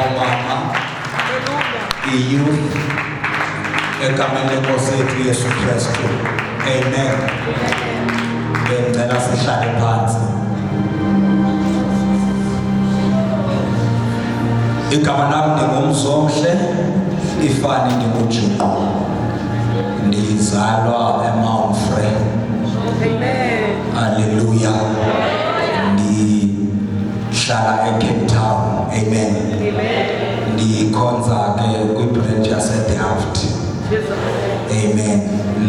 omama, i-youth, egameni lenkosi yethu Yesu Kristu. Amen. Ngicela sihlale phansi. Igama lami ngingumzomhle, ifani nginguJuqu. Ndizalwa eMount Frere. Amen. Hallelujah. Ndihlala eCape Town. Amen. Amen. Ndikhonza ke kwibranch yaseDelft. Amen.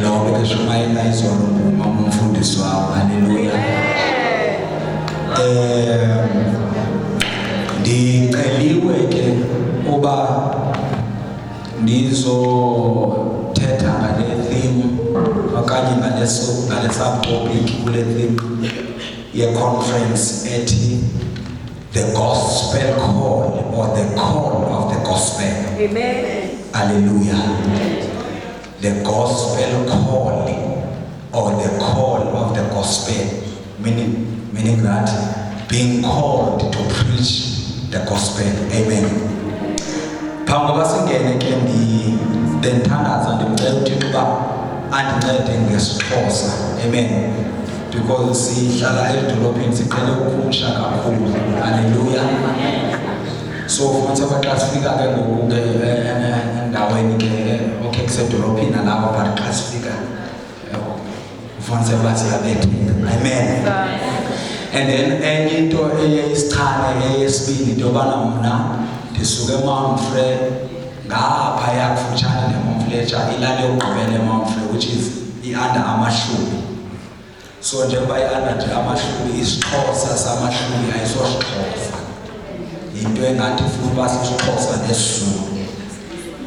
Lo bekeshumayela izolo umfundisi wami. Hallelujah. Ndiceliwe ke uba ndizothetha ngale theme okanye ngale subtopic kule theme ye-conference ethi the gospel call or the call of the gospel. Amen. Hallelujah. The gospel call or the call of the gospel, meaning that being called to preach the gospel. Amen. Phambi singene ke ndithandaza ndimcela uThixo uba andincede ngeSixhosa. Amen. Because sihlala edolophini siqhele ukuphusha kakhulu. Hallelujah. So futhi xa sifika ke ngoku ke endaweni ke okay kusedolophini nalapho but xa sifika ufanele bathi yabetheka. Amen. And then enye into eyesichane eyesibili into yobana mna ndisuke eMount Frere ngapha yakufutshane neMount Fletcher ilali yokugqibela eMount Frere which is i-under Amahlubi. So njengoba i-under nje Amahlubi isiXhosa samaHlubi ayisosiXhosa into engathi futhi basisiXhosa nesizulu.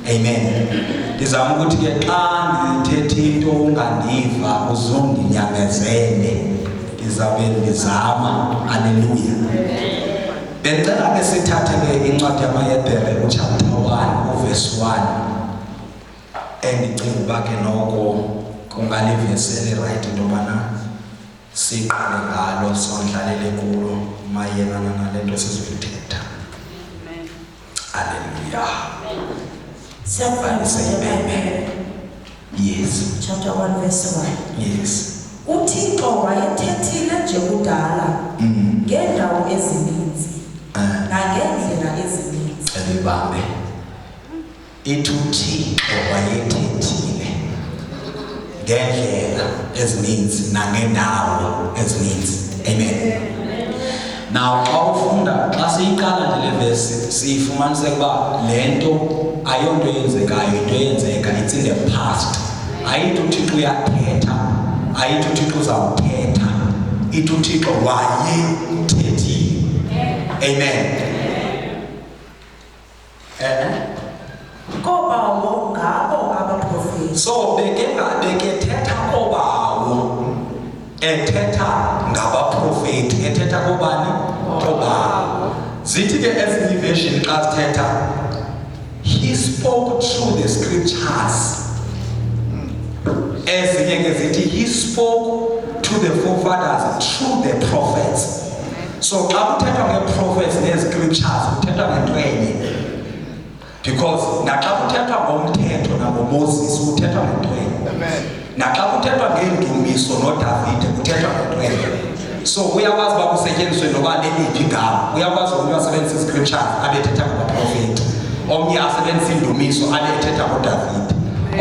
Amen. Ndizama ukuthi ke xa ndithethe into ungandiva uzondinyamezele izabe ndizama. Hallelujah. Bendicela ke sithathe ke incwadi yamaHebhere uchapter 1 verse 1 endicinga uba ke noko kungalivesele right into yobana siqale ngalo sondlalele kulo mayelana nale nto sizoyithetha. Hallelujah. Somebody say amen. Yes. Chapter 1 verse 1. Yes. uThixo wayethethile nje kudala ngendawo ezininzi nangendlela ezininzi. Elibambe ithi uThixo wayethethile ngendlela ezininzi nangendawo ezininzi. Amen. Now xa ufunda xa siyiqala nje le verse siyifumanise ukuba le nto ayonto eyenzekayo, into eyenzeka it's in the past. Ayithi uThixo uyathetha, ayithi uThixo uzawuthetha, ithi uThixo wayethethile. Amen. Kobawo ngabo abaprofeti. So bekethetha kobawo ethetha ngabaprofeti ethetha kobani kobawo. Zithi ke ezinye version xa zithetha he spoke through the scriptures. Ezinye ke zithi he spoke to the forefathers through the prophets. So xa kuthethwa nge-prophets ne-scriptures kuthethwa ngento enye, because naxa kuthethwa ngomthetho nangoMoses kuthethwa ngento enye. Amen. Naxa kuthethwa ngendumiso noDavide kuthethwa ngento enye. So uyakwazi uba kusetyenziswe noba leliphi igama. Uyakwazi umntu asebenzise i-scriptures abethetha ngabaprofeti, omnye asebenzise indumiso abethetha ngoDavide,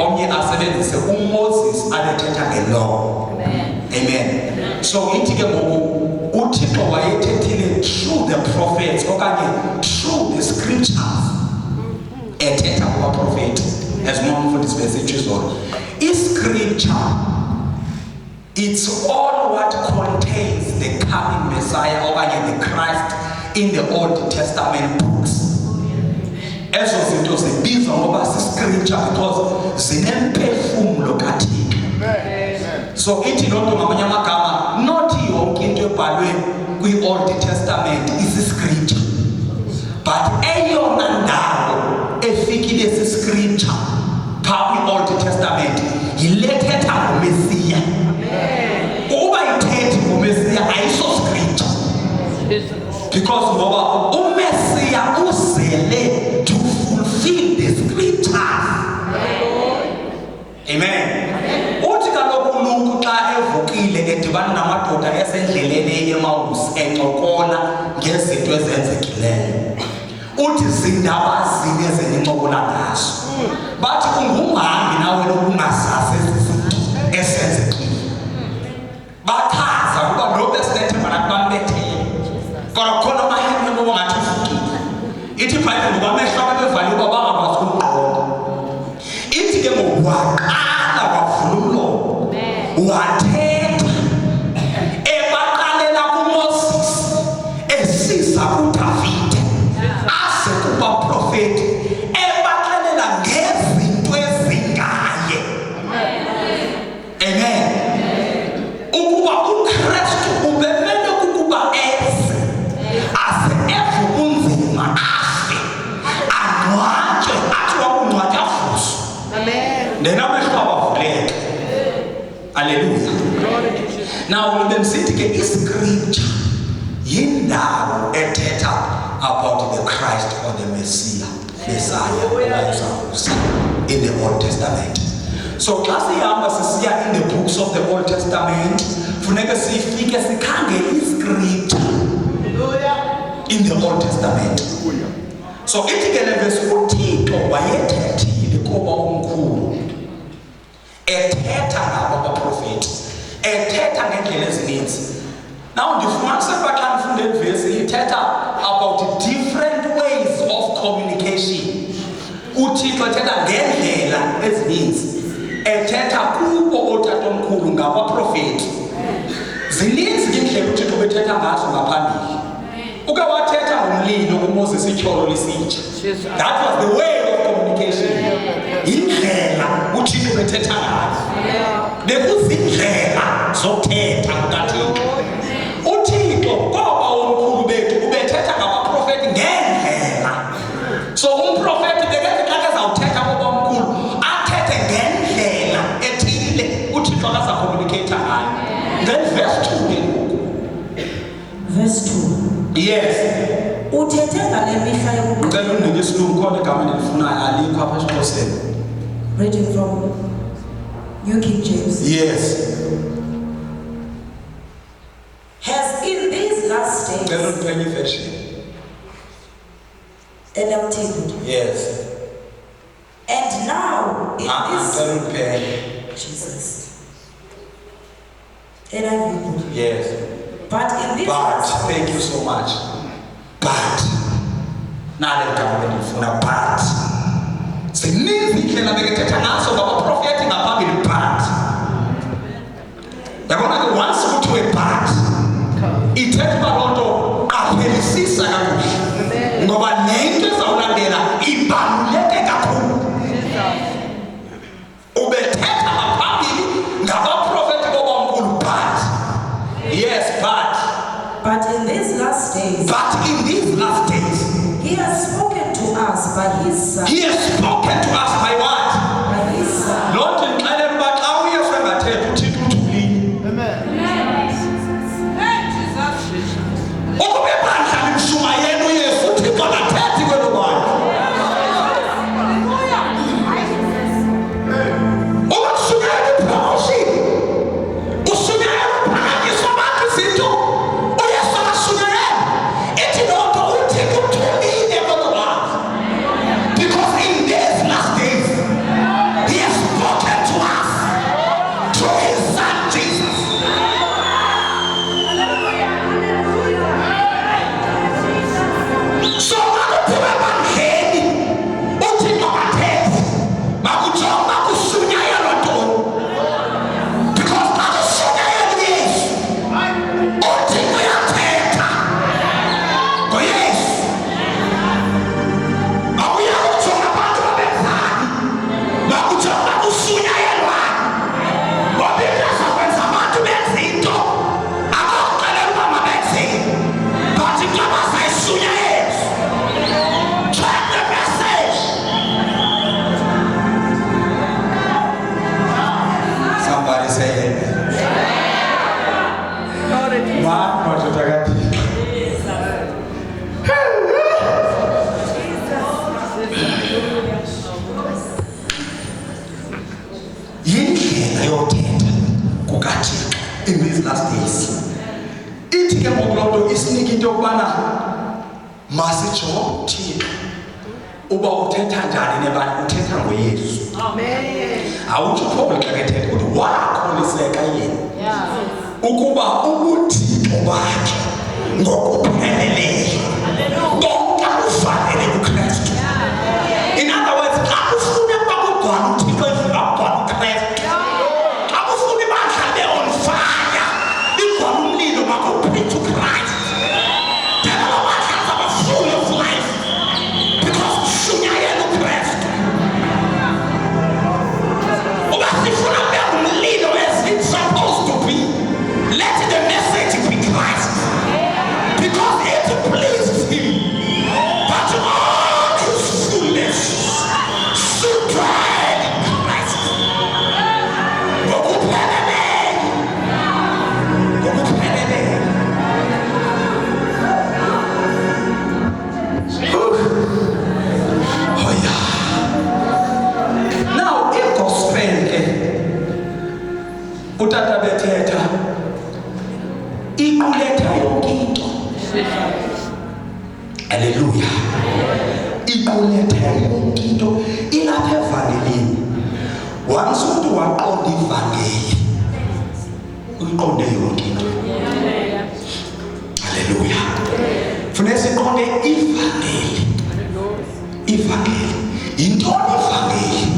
omnye asebenzise uMoses abethetha ngelaw. Amen. So ithi ke ngoku uThixo wayethethile through the prophets okanye through the scriptures ethetha kubaprofeti as umfundisi besithi izolo. I-scripture it's all what contains the coming Messiah okanye the Christ in the Old Testament books. Ezo zinto zibizwa ngoba si-scripture because zinemphefumulo kaThixo. So ithi loo nto ngamanye amagama not yonke into ebhalwe kwi-Old Testament isi-scripture, but eyona ndawo efikile si-scripture phaa kwi-Old Testament yilethetha ngomesiya. Uba ithethi ngomesiya ayiso-scripture because ngoba umesiya uzele Amen. Uthi kaloku uLuke xa evukile edibana namadoda esendleleni eMaus encokola ngezinto ezenzekileyo. Uthi zindaba zini ezencokola ngazo. Bathi ungumhambi nawe lokungazazi izinto esenzekile. Bachaza ukuba lo besinethemba nakubambethele. Kodwa khona amahembe ongathi uvukile. Ithi iBhayibheli ngoba amehlo abevaliwe ukuba bangakwazi ukuqonda. Ithi ke ngokwaqala kwavula umlomo wathetha ebaqalela kuMoses esiza kuDavide ase kubaprofeti ebaqalela ngezinto ezingaye. Amen. Ukuba uKristu ubemele ukuba eze ase evubunzima afe angcwatywe athi wakungcwatywa fuso. Nena amehlo abavuleke. Hallelujah. Now bemsithi ke iscripture yindawo ethetha about the Christ or the Messiah in the Old Testament. So xa sihamba sisiya in the books of the Old Testament funeka sifike sikhangele iscripture in the Old Testament. So ithi ke le verse uThixo wayethethile kuba omkhulu ethetha ngabo abaprofeti ethetha ngendlela ezininzi. Now ndifumanise xa ndifunde le verse ithetha about different ways of communication. uThixo ethetha ngendlela ezininzi ethetha kubo otatomkhulu ngabaprofeti. Zininzi indlela uThixo bethetha ngazo ngaphambili. Uke wathetha ngomlilo kuMoses ityholo lisitsha. That was the way of communication. Indlela uThixo bethetha ngazo. Bekuzindlela zokuthetha kukaThixo. uThixo ngoba omkhulu bethu ubethetha ngabaprofeti ngendlela. So umprofeti bekade xa ezawuthetha ngoba omkhulu athethe ngendlela ethile uThixo akaza communicate ngayo. Then verse 2 ke ngoku. Verse 2. Yes. Uthethe ngale mihla yokuqala. Ngicela undike isilungu khona igama endilifunayo alikho apha esiXhoseni. Reading from New King James. Yes. Has in these last days. Ngicela undiphenye version. NLT. Yes. And now in this. Ngicela undiphenye. Jesus. NIV. Yes. But in this. But thank you so much. But nale igama endilifuna but. Zininzi indlela bekethetha ngazo ngabaprofeti ngaphambili but. Yabona ke once kuthiwe but ithetha uba loo nto qaphelisisa kakuhle ngoba nento ezawulandela ibaluleke kakhulu. Ubethetha ngaphambili ngabaprofeti bobamkhulu but. Yes, but in these last days. But in these last days. He has spoken to us by his son. He has spoken to us by what? By his son. Lord ngixelela uba xa uyesu engathetha uThixo uthulile. Amen. Ukube ibandla limshumayela uyesu uThixo akathethi kwelo bandla. Ukusukela ipromotion. Usukela ukuphakanyiswa abantu izinto. Uyesu akasukela. Ithi loo nto uThixo uthulile kwelo bandla. Because in these last days, he has spoken to us through his son Jesus. in these last days. Ithi ke ngokulonto isinika into yokubana masijonge uThixo uba uthetha njani nebani, uthetha ngoYesu. Amen. Awutsho Paul xa kethetha ukuthi wakholiseka yena ukuba ubuthixo bakhe ngokupheleleyo konke kufanele uKristu. In other words, xa ufuna bakugcwala uThixo ezingagcwala uKristu, xa ufuna bahlale on fire igcwala umlilo makuphethe uKristu. Utata bethetha iquletha yonke into. Haleluya. Iquletha yonke into ilapha evangelini. Once umuntu waqonda ivangeli uyiqonde yonke into. Haleluya. Funeka siqonde ivangeli. Ivangeli. Intoni ivangeli?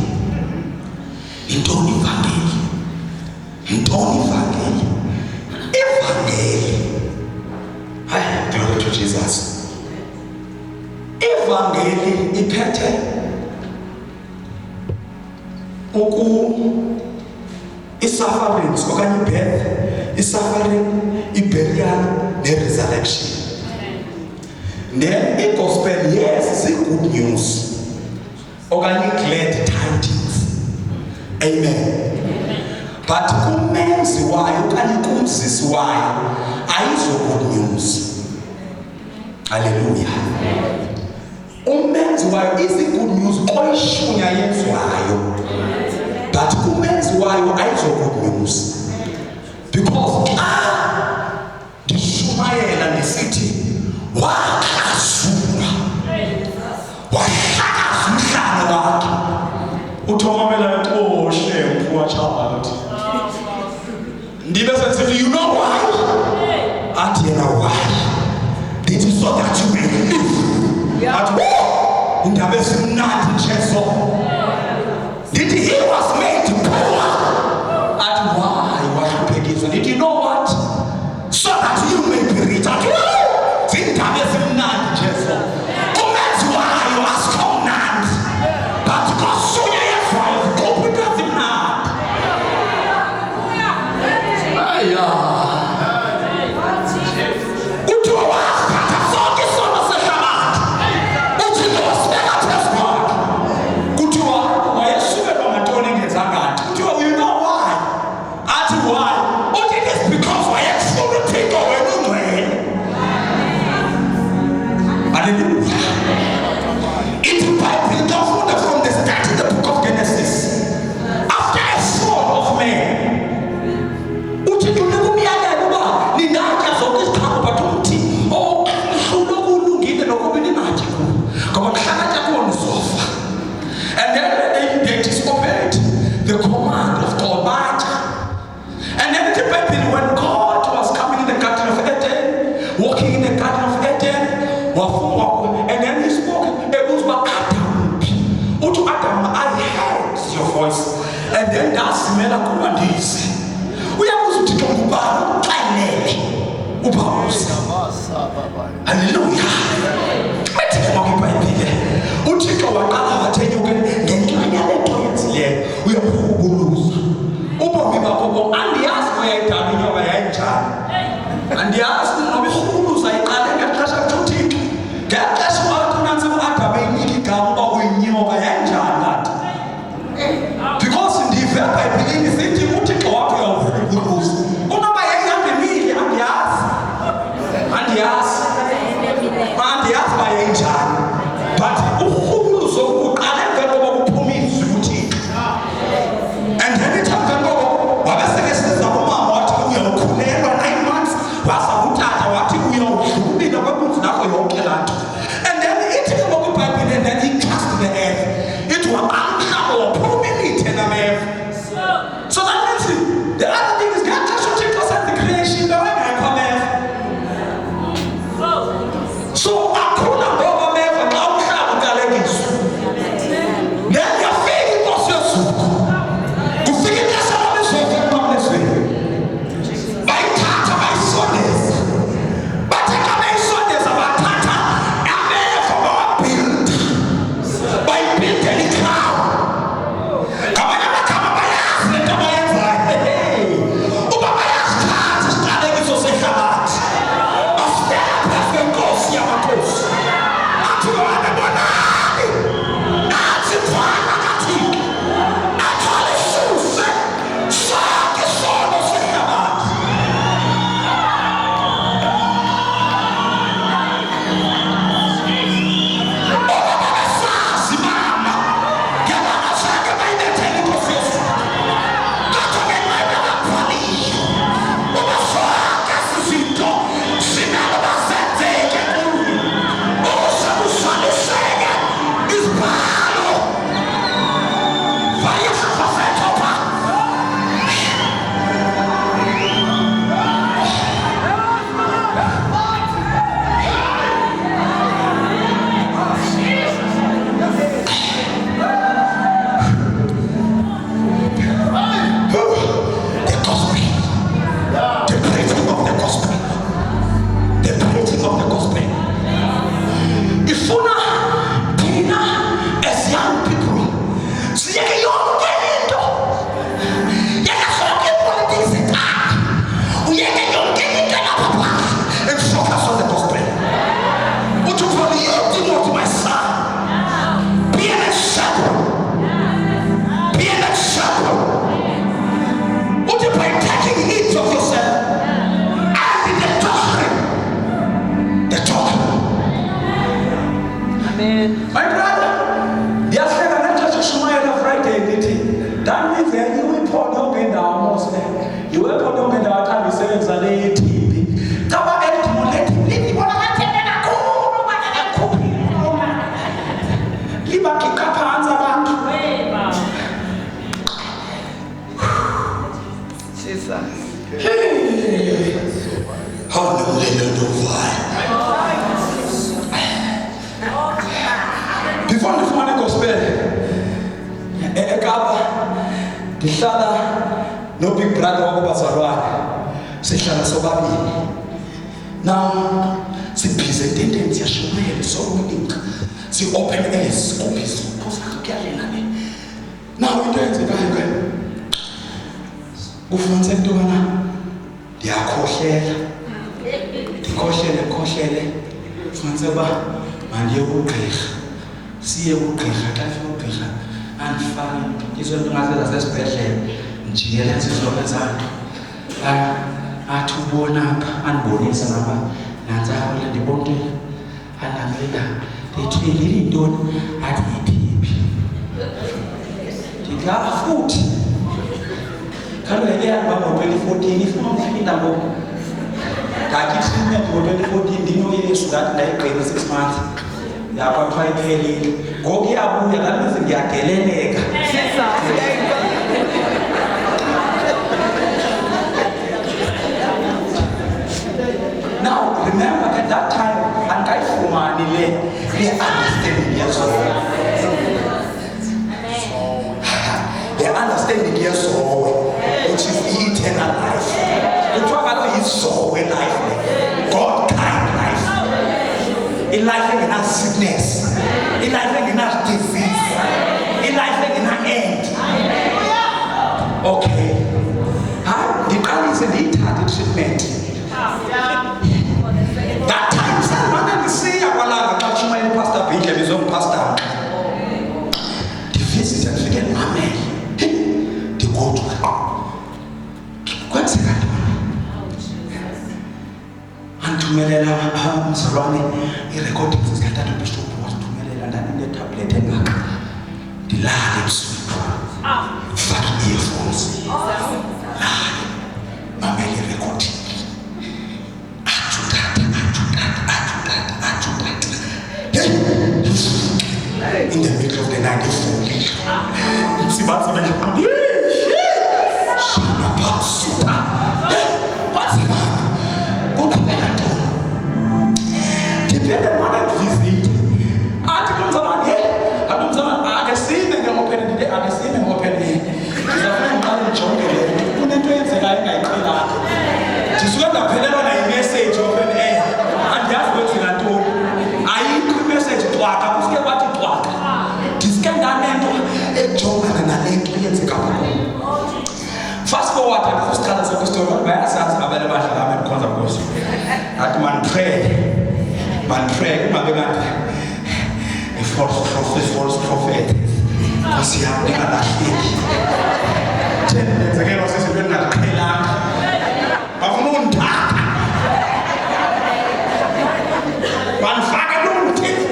Intoni ivangeli? Intoni ivangeli? Ivangeli. Hayi, glory to Jesus. Ivangeli iphethe i-sufferings okanye i-birth, i-suffering, i-burial, ne-resurrection. Then i-gospel, yes, good news okanye glad tidings. Amen. But kumenzi wayo okanye kumzisi wayo ayizo good news. Hallelujah. Umenzi wayo is good news oyishunya yenzwayo. But kumenzi wayo ayizo good news. Because ndishumayela ndisithi wakazula wahlakaza umhlaba wakhe uthomamela xoshe uphuwatshala ndibe sensithi you know why? Athi yena why? This is so that you will live. Athi indaba esimnandi njeso did he was made poor. Athi why wahluphekiswa? Did you know what? So that you may be rich. Athi zindaba esimnandi njeso kumenzi wayo asikomnandi but kosunya yezwayo kupita zimnandi. Kuthiwa waphatha sonke isono sehlabathi uThixo wasibeka phezu kwakhe. Kuthiwa wayesukelwa ngantoni ngezangathi. Kuthiwa you know why? Athi why? Uthi it is because wayefuna uThixo wena ungcwele. Hallelujah. It's Bible document from the start of the book of Genesis. After a fall of man, uThixo ukumyalela uba ningatya zonke iziqhamo but umthi ulokulungile nokuba ningatyi ngoba mhlangatya kuwo nizofa. And then they disobeyed the command of God batya. And then the Bible, when God was coming in the Garden of Eden, walking in the Garden of Eden, and then he spoke, Adam, I heard your voice. And then that's Mela Kumandis. We are supposed to talk about hallelujah. I take my Bible. Utika wakala watenyuke ngenye leto yenzile uyaphubuluza. Ubo bibakobo andiyazi wayedala inyoka yayinjani. Andiyazi noba ihubuluza iqale ngexesha kuthixo. Ngexesha wathi unantsima Adam eyinika igama uba uyinyoka yayinjani kanti. Because ndive eBhayibhilini sithi uThixo wakho uyawuphubuluza. Unoba yayihambile andiyazi. Andiyazi uba yayinjani. But uhubuluzo uqale emva koba kuphumizwe uThixo. And then it happened wabesekesiza kumama wathi uyawukho Before ndifumane gospel eKapa ndihlala no big brother wakubazalwane sihlala sobabili. Now sibhize entendeni siyashumayela sokunika si-open air sikubhize kuyalela le. Now into eyenzekayo ke kufumaniseka into yobana ndiyakhohlela ndikhohlele fumaniseka uba mandiye kugqirha siye kugqirha. Xa ndifika kugqirha andifake izinto ngaze zasesibhedlele ndijikeleze zonke zanto athi ubona apha andibonisa ngaba nantsawule ndibonke andamela ndithi yintoni athi yi-TB. Ndithi futhi kaloku yahamba ngo-2014 ifuna ukufika ngoku ngathi treatment ngo-2014 ndinoyesu ngathi ndayigqina 6 months yakwathiwa iphelile. Ngoku iyabuya kaloku ngiyageleleka. Now remember at that time andayifumani le understanding yezowe. The understanding yezowe which is the eternal life. Kuthiwa kaloku yizowe life, God kind life. I-life engena sickness, i-life engena disease, i-life engena end. Okay, ndiqalise ndiyithathe treatment. That time sanibane ndisiya kwalanga xa kushumayela uPastor Bidle bizompastor ndivisitha ndifike ndimamele ndigoduka kwenzeka ntoni. Andithumelela umzalwane i-recordings zikatata uBishop wasithumelela ndandine-tablet engaka ndilale ebusuku fake i-earphones lale mamele i-recording. In the middle of the night, it's falling. What's the matter? What happened? Depending on that visit, I comes around here. I comes around. I can see them open today. I can see them open here. She's a friend of John. Couldn't do it like that. She's got a message open air. And that's what she's doing. I message to her. Fast forward and start as a story where I said available to them and conservation. At man pray, my began a false prophet. Because he had never that thing. 10 minutes again, I was saying, I'm not killing. But I'm not dark. One fucking don't take.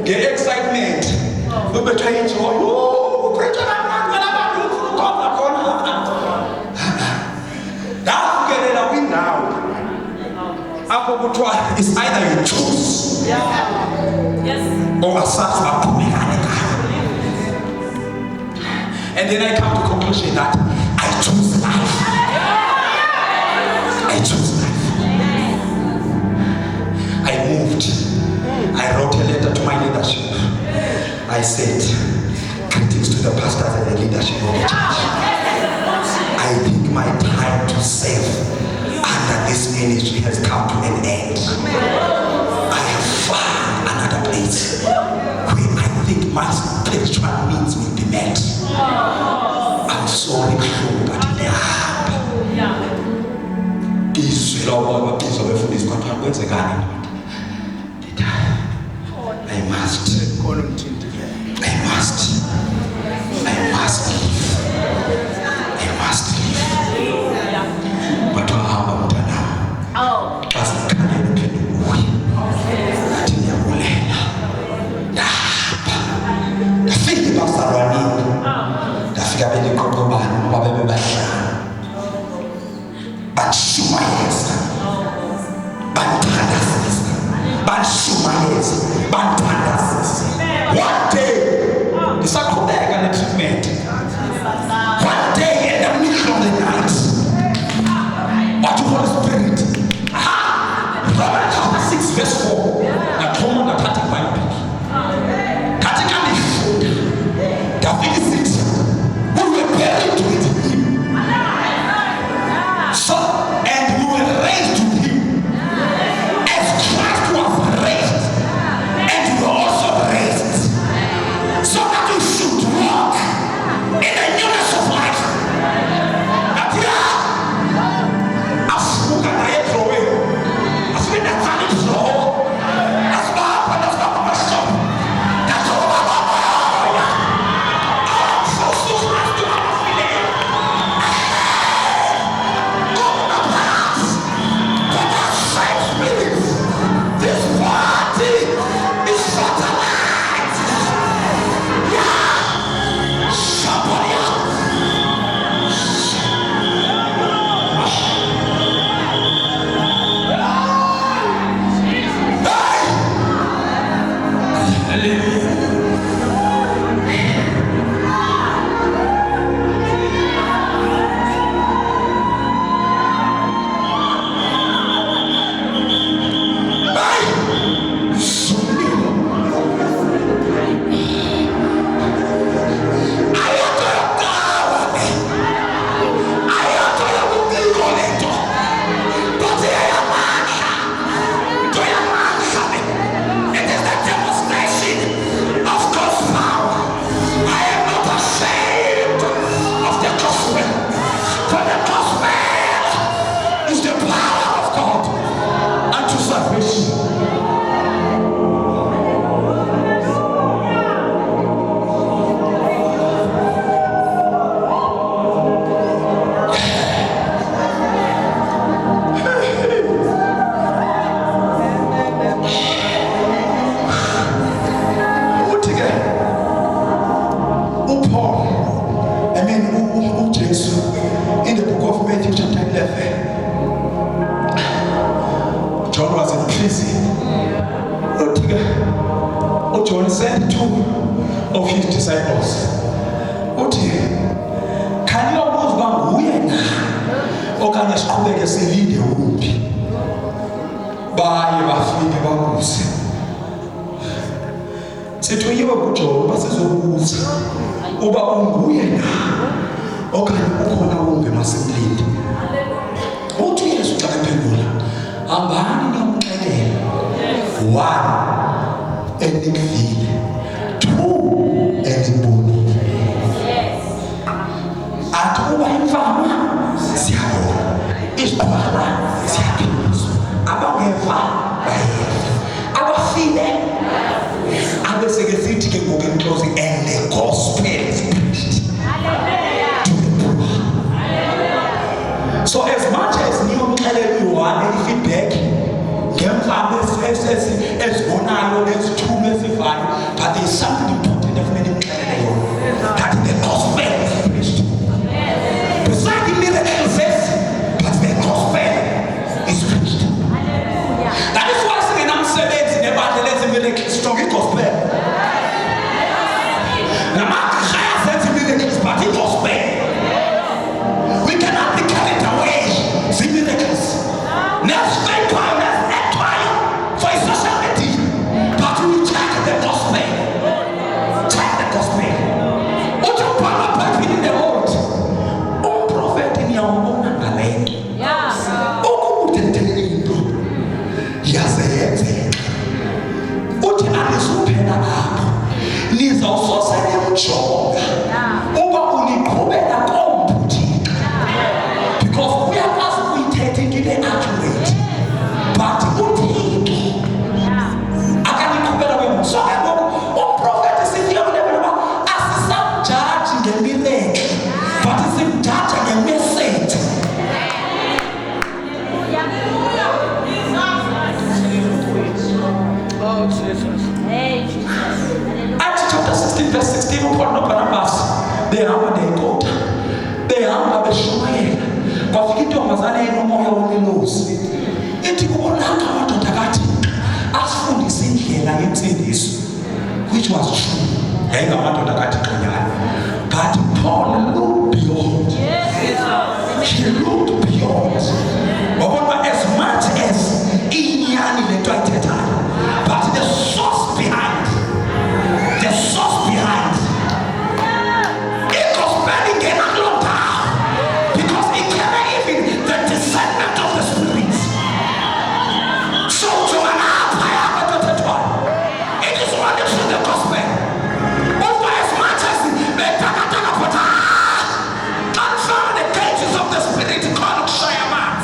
Excitement. We were trying to preacher that win now. It's either you choose or a sas and then I come to conclusion that I choose life. I choose life. I moved. I wrote a letter to my leadership. I said, greetings to the pastors and the leadership of the church. I think my time to serve under this ministry has come to an end. I have found another place where I think my spiritual needs will be met. I'm sorry, but in the heart. I must leave. But wahamba mtana. Basi kanya nipende uwe. Ati nyamulela. Dapa. Dafiki basarwani. Dafika bende kokobani. Mabebe basha. But shuma yesa. But tadasisi. Ngisaqhubeka ne-treatment. One day in the middle of the night, what the Holy Spirit, Romans chapter 6 verse 4, nathoma ndathatha iBhayibhile. Kathi kandifunda, ndafikisithi, we were buried with him. So, and we were raised with him. As Christ was raised, and we were also raised. So that we should walk in the newness of life. In the book of Matthew chapter 11, John was in prison. John sent 2 of his disciples. Can you almost go win? Or can you siqhubeke silinde uphi? Baye bafike bakuze. Sithuyiwe kuJohn basizobuza uba unguye na okanye ukhona ongemasimlindi. Uthi Yesu xa ephendula, hambani niyomxelela. 1, enikuvile. 2, enibonile. Athi uba imfama siyabona, isiqhwala siyaphiliswa, abangeva bayeva, abafile abeseke sithi ke ngoku enhlosi, and the gospel is preached. So as much as niyomxelela u-1 i-feedback ngemfama ezibonayo ezithume ezivayo, but there is something important efuneka nimxelele yona, that the gospel is preached. Beside the miracles, but the gospel is preached. That is why singenamsebenzi nebandla lenza imiracles strong i-gospel. Namakhaya zenza imiracles but i-gospel. We cannot be carried away the miracles. Let's stay quiet, let's act quiet for society, but we check the gospel. Check the gospel. What you put up in the old? Prophet in your own land. Oh, the day. Yes, uthi alizuphela apho, nizawusosele mjonga uba uniqhubela kombuthika, because uyakwazi ukuyithetha into le-accurate, but uthixo akaniqhubela kwembu. So ke ngoku umprofethi sifike kulevela uba asisamjaji ngemiracle, but simjaja ngemessage. Acts chapter 16 verse 16, upon no Barnabas behamba ndeyikota, behamba beshumayela, kwafika intombazana enomoya wemilozi ithi kubonakala amadoda kathi asifundise indlela yensindiso, which was true. yayingamadoda kaThixonyana. But Paul looked beyond. He looked beyond. As much as inyani lento ayithethayo, but the source behind, it goes back again and look down, because it cannot even the discernment of the spirit. So it is running through the gospel. Over as much as confirm the cages of the spirit called Shayamat.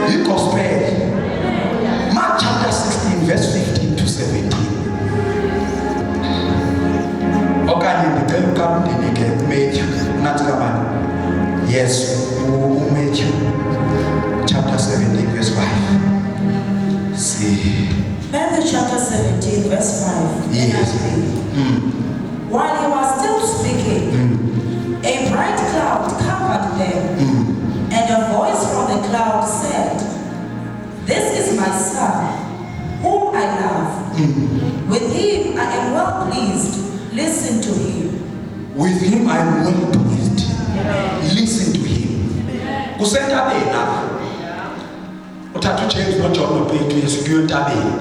The gospel, Mark chapter 16, verse 15 to 17. Matthew, yes, Matthew chapter 17, verse 5. See. Matthew chapter 17, verse 5. Yes. While he was still speaking, a bright cloud covered them, and a voice from the cloud said, "This is my son, whom I love. With him I am well pleased. Listen to him." With him I am well pleased. Listen to him. Kusentabeni lapha. Uthatha uJames noJohn noPetru yesikuyo entabeni.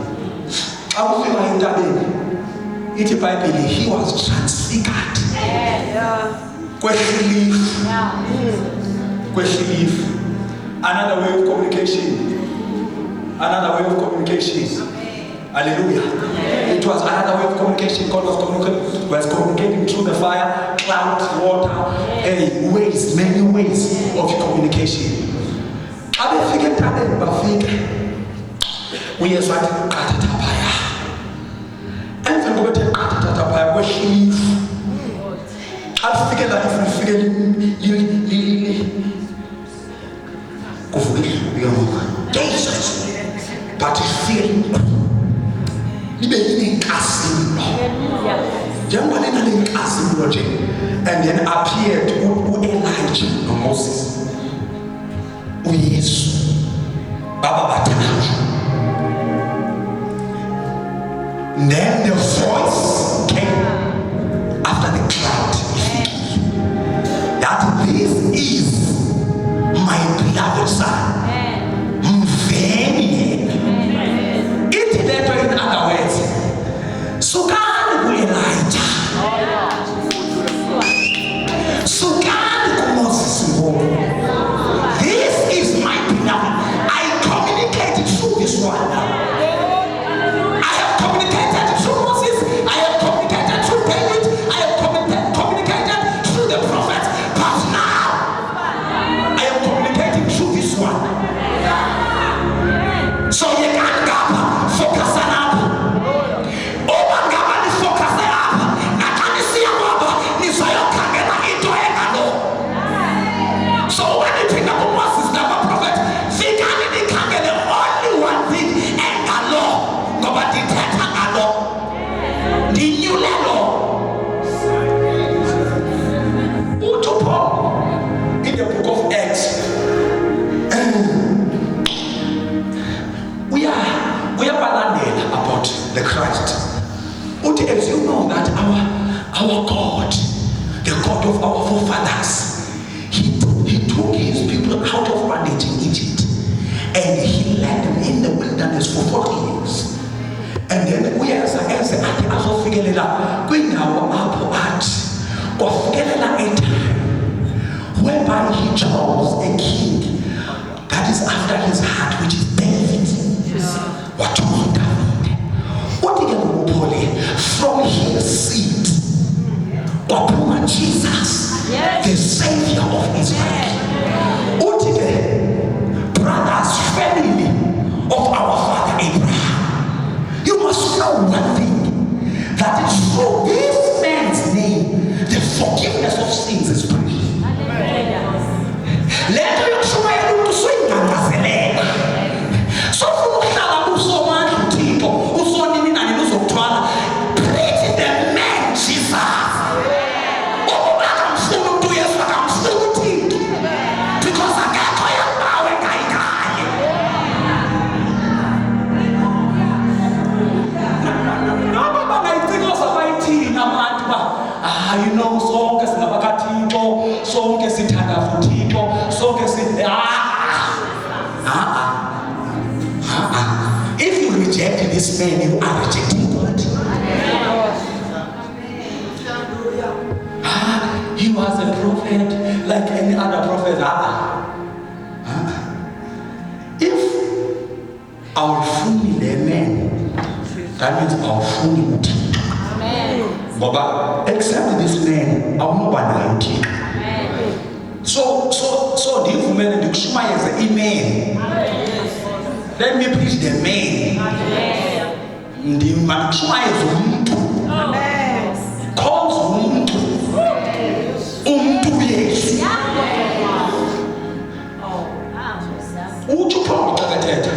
Xa ufika entabeni, ithi iBhayibheli he was transfigured. Kwehlileaf. Another way of communication. Hallelujah. It was another way of communication. God was communicating through the fire, cloud, water, ways, many ways of communication. Abefike entabeni bafike. Uyezwa athi qathathapaya. Emveni kokuthi qathathapaya kwehlileaf. Afike la ifike kuvuka ihlubuka. Jesus. But feel libe yinenkazimulo. Njengoba lena lenkazimulo nje, and then appeared Elijah no Moses. uYesu baba bathathu. Then the voice came after the cloud that this is my beloved son. In other words, sukani ku Elijah, sukani ku Moses. This is my beloved. I communicated through this one. I have communicated through Moses. I have communicated through David. I have communicated through the prophet. But now I am communicating through this one. So you can't focus on up. So when you think about Moses, the prophet, think the only one thing and law. Nobody take a law. The new law. To Paul in the book of Acts. We are learning about the Christ. But as you know that our God, the God of our forefathers, He took his people out of bondage in Egypt, and he led them in the wilderness for 40 years. And then we as figurelela kwindawo apho athi kwafikelela a time whereby he chose a king that is after his heart, which is David. Wachoza David. Uthi ke ngokuphole from his seed kwaphuma Jesus, the Savior of Israel. Uthi ke brothers, family of our father Abraham, you must know one thing, that is through this man's name the forgiveness of sins is preached. Let me show you to swing and so preach the man Jesus. reject this man, you are rejecting God. He was a prophet like any other prophet. If awufuni le man, that means awufuni uThixo. Ngoba except this man awunoba naye uThixo. So ndivumele ndikushumayeze iman. Let me preach the man. Ndikushumayeze umuntu. Calls umuntu. Umuntu Yesu. Uthi Paul xakathetha.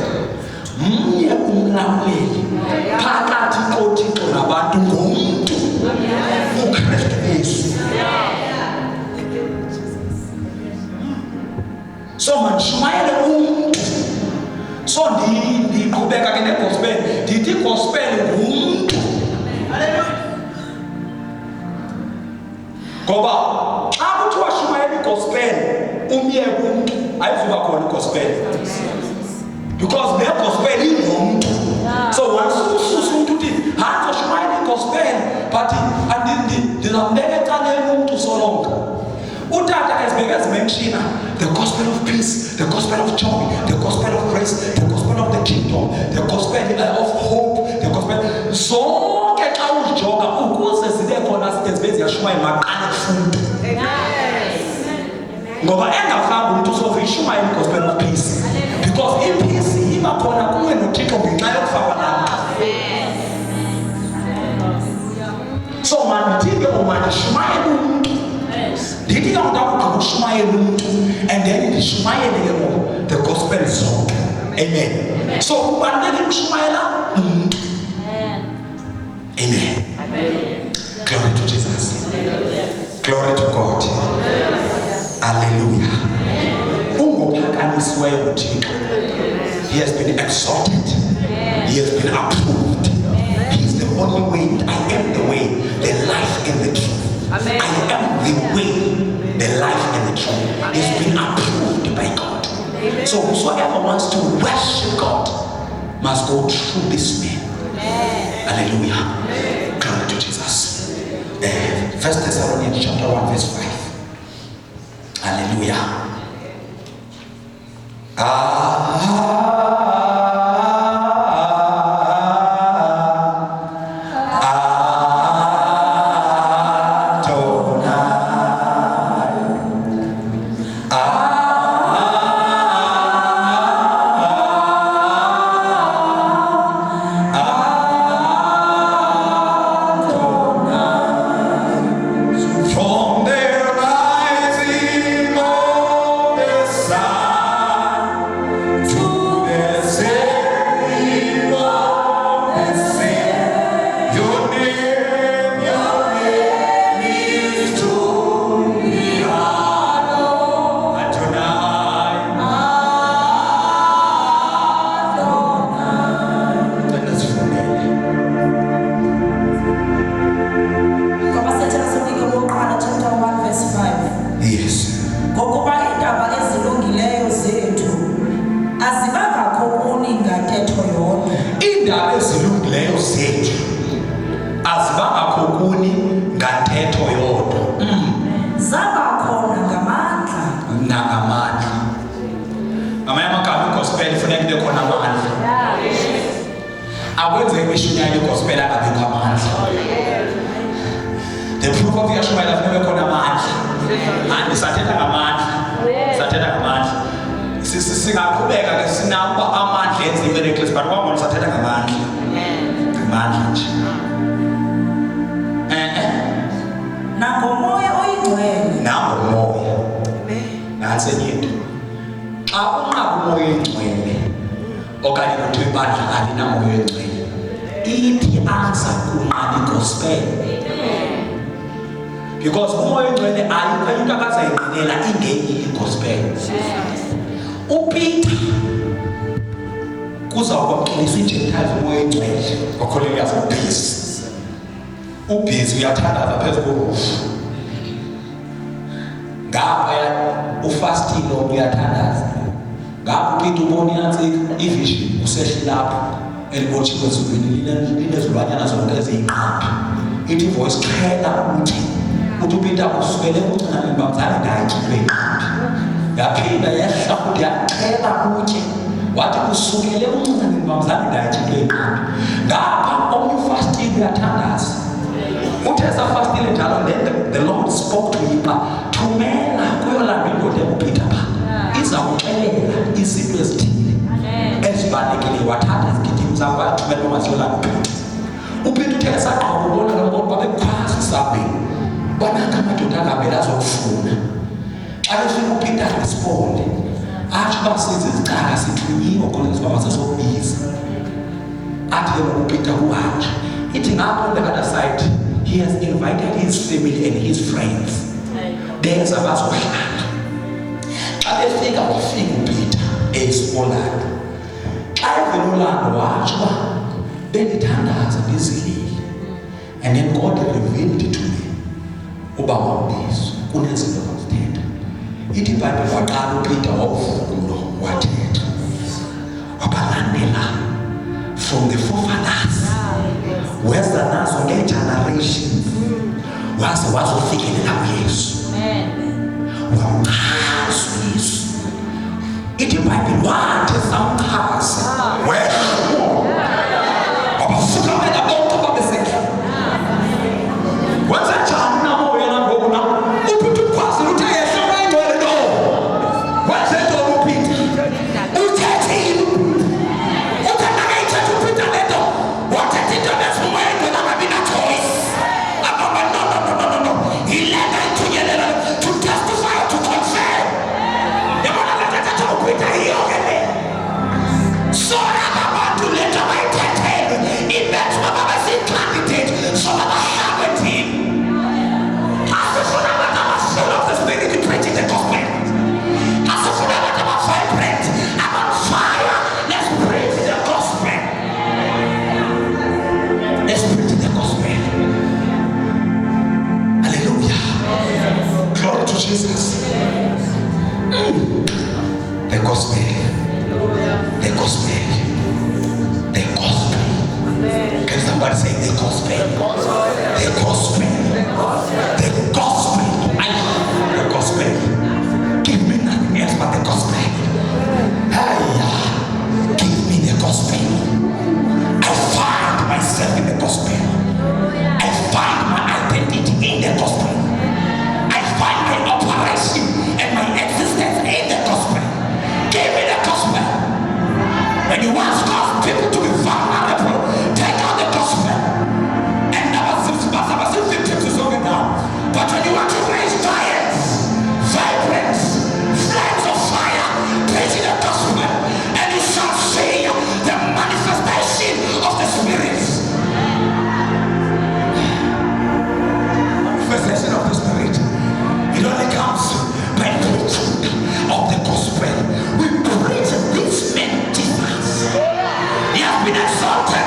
Mnye umlamuli phakathi koThixo nabantu ngumuntu uKristu Yesu. So mandishumayele umuntu. So ndiqhubeka ke negospel. Ndithi gospel ngumuntu. Ngoba xa kuthiwa shumayele igospel umyeke umuntu ayizuba khona igospel. Because the gospel is ngumuntu. So once ususa umuntu uthi hanzo shumayele igospel but ndizambeka ecaneni umuntu solonke. Utata has mentioned the gospel of peace, the gospel of joy, the gospel of grace, the gospel of the kingdom, the gospel of hope, the gospel. Zonke xa uzijoga ukuze zibe khona sidenze yashumayela maqala kufunde. Ngoba engafanga umuntu uzofishumayela igospel of peace. Because in peace iba khona kuwe noThixo ngenxa yokufakwa nawe. So mandithike umandishumayela umuntu. Ndithi ngakugqiba ukushumayela umuntu and then ndishumayele ke the gospel zonke. Amen. So kubalulekile ukushumayela umuntu. Amen. Glory to Jesus. Glory to God. Hallelujah. Ungophakamisiweyo uThixo. He has been exalted. He has been approved. He is the only way. I am the way, the life, and the truth. I am the way, the life, and the truth. It's been approved by God. So whosoever wants to worship God must go through this man. Hallelujah. Glory to Jesus. 1 Thessalonians chapter 1 verse 5. Hallelujah. The proof of Yeshua has never gone a man. And the Satana man. Satana man. Singakubeka ke sinamba amandla enza miracles but wabona Satana ngamandla. Ngamandla. Nangomoya oyingcwele. Nangomoya. Nansi into. Xa unqaba umoya oyingcwele okanye uthi ibandla alinamoya oyingcwele. Ithi anza kunqaba igospel. Because umoya oyingcwele ayikho into akazayinqinela ingenye igospel. uPeter kuzawukwamkelisa iGentiles umoya oyingcwele ngoCornelius ubhizi. Ubhizi uyathandaza phezu korufu. Ngapha ufastile uyathandaza. Ngapha uPeter ubona ivision usehlilapha elibotshiwe ezulwini linezilwanyana zonke eziyinqambi. Ithi voice xhela uthi uPeter kusukele ekucinaneni bamzali ndayityiwe inqambi. Yaphinda yehla futhi yaxhela utye wathi kusukele ekucinaneni bamzali ndayityiwe inqambi. Ngapha omnye ufastile uyathandaza. Uthe esafastile njalo then the Lord spoke to him, thumela kuyolanda indoda enguPeter pha izawuxelela izinto ezithile ezibalulekileyo. Wathatha izigidimi zakhe wathumela uMasiyolanda uPeter. uPeter uthe esaqala ukubona lo muntu babekuphantsi esabeni banaka amadoda angavela azokufuna. Xa efika uPeter responde athi uba size izicaka sithunyiwe khona siba masesokubiza. Athi ke uPeter uhambe ithi ngapho on the other side he has invited his family and his friends. Benza bazohlala. Xa befika wafika uPeter eSpolanda. Xa evela uLando watsho uba bendithandaza ndizilile. And then God revealed to me uba mawubizo kunezinto zozithetha. Ithi iBhayibhile waqala uPeter wawuvulo wathetha. Wabalandela from the forefathers. Weza nazo ngegenerations. Waze wazofikelela kuYesu. Wamchaza uYesu. Ithi iBhayibhile wathi samchaza wehlo. Wabafukamela bonke babesekhe. Wenza njani nabo wena ngoku na? uPeter uphazile uthe yehla bayingcwele no. Wenze ntoni uPeter? Uthethile. Ukanake ithetha uPeter le nto. Wathetha into nezimwenge langabi na choice. No. He led them to testify, to confirm. Yabona le nto ethetha uPeter iyonke le. So abantu le nto bayithethelwe ibenza uba babe zii-candidate so babahlabe thina. Asifuna abantu aba-full of the Spirit preaching the gospel. Asifuna abantu aba-vibrant, aba-fire. Let's preach the gospel. Let's preach the gospel. Hallelujah. Glory to Jesus. The gospel. The gospel. The gospel. Can somebody say the gospel? The gospel. The gospel. The gospel. Give me nothing else but the gospel. Give me the gospel. I find myself in the gospel. I find my identity in the gospel. I find my operation and my existence in the gospel. Give me the gospel. When you want God's people to be vulnerable, take out the gospel. And never seem victims to slow it down. But when you want to raise giants, vibrant, flames of fire, preach the gospel, and you shall see the manifestation of the Spirit. Manifestation of the Spirit. It only comes by preaching of the gospel. We preach this man Jesus. He has been exalted